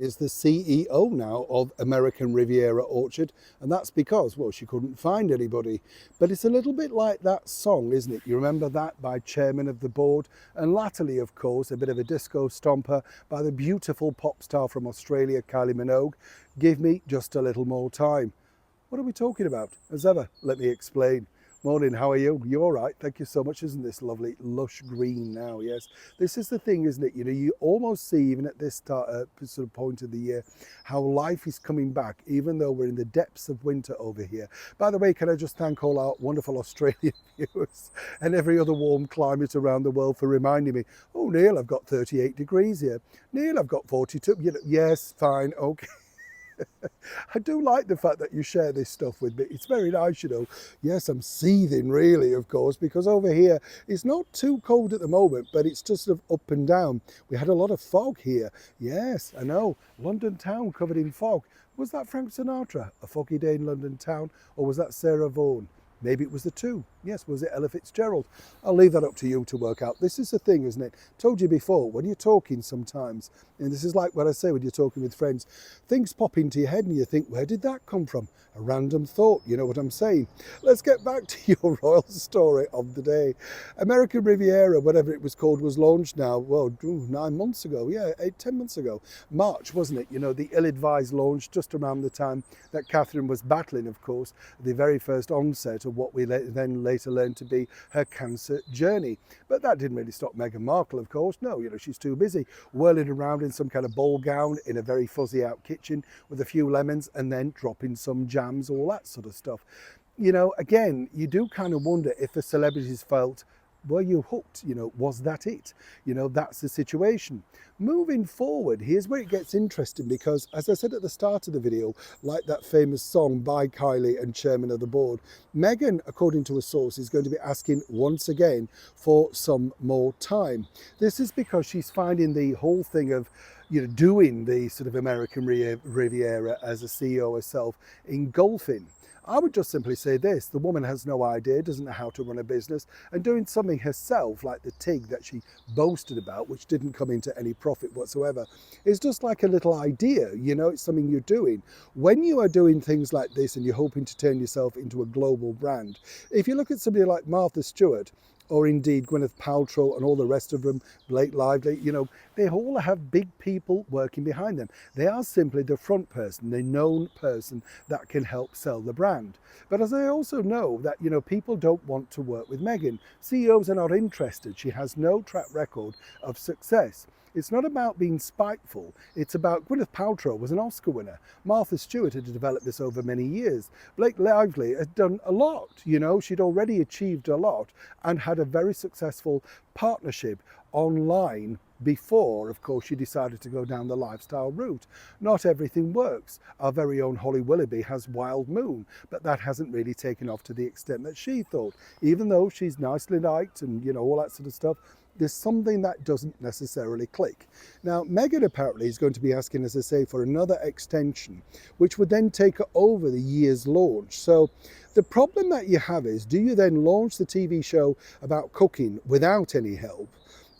Is the CEO now of American Riviera Orchard, and that's because, well, she couldn't find anybody. But it's a little bit like that song, isn't it? You remember that by Chairman of the Board, and latterly, of course, a bit of a disco stomper by the beautiful pop star from Australia, Kylie Minogue. Give me just a little more time. What are we talking about? As ever, let me explain. Morning, how are you? You all right? Thank you so much. Isn't this lovely lush green now? Yes. This is the thing, isn't it? You know, you almost see, even at this sort of point of the year, how life is coming back, even though we're in the depths of winter over here. By the way, can I just thank all our wonderful Australian viewers and every other warm climate around the world for reminding me, oh, Neil, I've got 38 degrees here. Neil, I've got 42. You know, yes, fine, okay. I do like the fact that you share this stuff with me. It's very nice, you know. Yes, I'm seething really, of course, because over here it's not too cold at the moment, but it's just sort of up and down. We had a lot of fog here. Yes, I know. London town covered in fog. Was that Frank Sinatra, A Foggy Day in London Town, or was that Sarah Vaughan? Maybe it was the two. Yes, was it Ella Fitzgerald? I'll leave that up to you to work out. This is the thing, isn't it? Told you before, when you're talking sometimes, and this is like what I say when you're talking with friends, things pop into your head and you think, where did that come from? A random thought, you know what I'm saying? Let's get back to your royal story of the day. American Riviera, whatever it was called, was launched now, well, 9 months ago. Yeah, 10 months ago. March, wasn't it? You know, the ill-advised launch just around the time that Catherine was battling, of course, the very first onset of what we then later learned to be her cancer journey. But that didn't really stop Meghan Markle, of course. No, you know, she's too busy whirling around in some kind of ball gown in a very fuzzy out kitchen with a few lemons and then dropping some jams, all that sort of stuff. You know, again, you do kind of wonder if the celebrities felt, were you hooked? You know, was that it? You know, that's the situation. Moving forward, here's where it gets interesting because, as I said at the start of the video, like that famous song by Kylie and Chairman of the Board, Meghan, according to a source, is going to be asking once again for some more time. This is because she's finding the whole thing of, you know, doing the sort of American Riviera as a CEO herself engulfing. I would just simply say this, the woman has no idea, doesn't know how to run a business, and doing something herself like the TIG that she boasted about, which didn't come into any profit whatsoever, is just like a little idea, you know, it's something you're doing. When you are doing things like this and you're hoping to turn yourself into a global brand, if you look at somebody like Martha Stewart, or indeed Gwyneth Paltrow and all the rest of them, Blake Lively, you know, they all have big people working behind them. They are simply the front person, the known person that can help sell the brand. But as I also know that, you know, people don't want to work with Meghan. CEOs are not interested. She has no track record of success. It's not about being spiteful. It's about Gwyneth Paltrow was an Oscar winner. Martha Stewart had developed this over many years. Blake Lively had done a lot. You know, she'd already achieved a lot and had a very successful partnership online before, of course, she decided to go down the lifestyle route. Not everything works. Our very own Holly Willoughby has Wild Moon, but that hasn't really taken off to the extent that she thought. Even though she's nicely liked and, you know, all that sort of stuff, there's something that doesn't necessarily click. Now, Meghan apparently is going to be asking, as I say, for another extension, which would then take over the year's launch. So the problem that you have is, do you then launch the TV show about cooking without any help?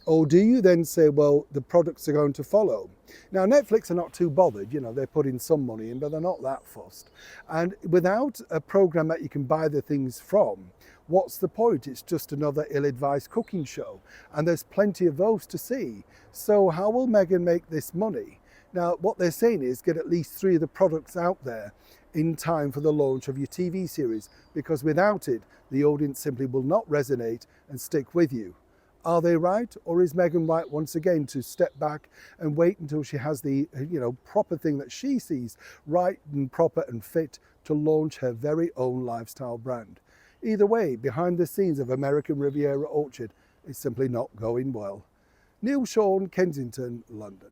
Or do you then say, well, the products are going to follow? Now, Netflix are not too bothered, you know, they're putting some money in, but they're not that fussed. And without a program that you can buy the things from, what's the point? It's just another ill-advised cooking show. And there's plenty of those to see. So how will Meghan make this money? Now, what they're saying is get at least 3 of the products out there in time for the launch of your TV series, because without it, the audience simply will not resonate and stick with you. Are they right? Or is Meghan right once again to step back and wait until she has the, you know, proper thing that she sees right and proper and fit to launch her very own lifestyle brand? Either way, behind the scenes of American Riviera Orchard is simply not going well. Neil Sean, Kensington, London.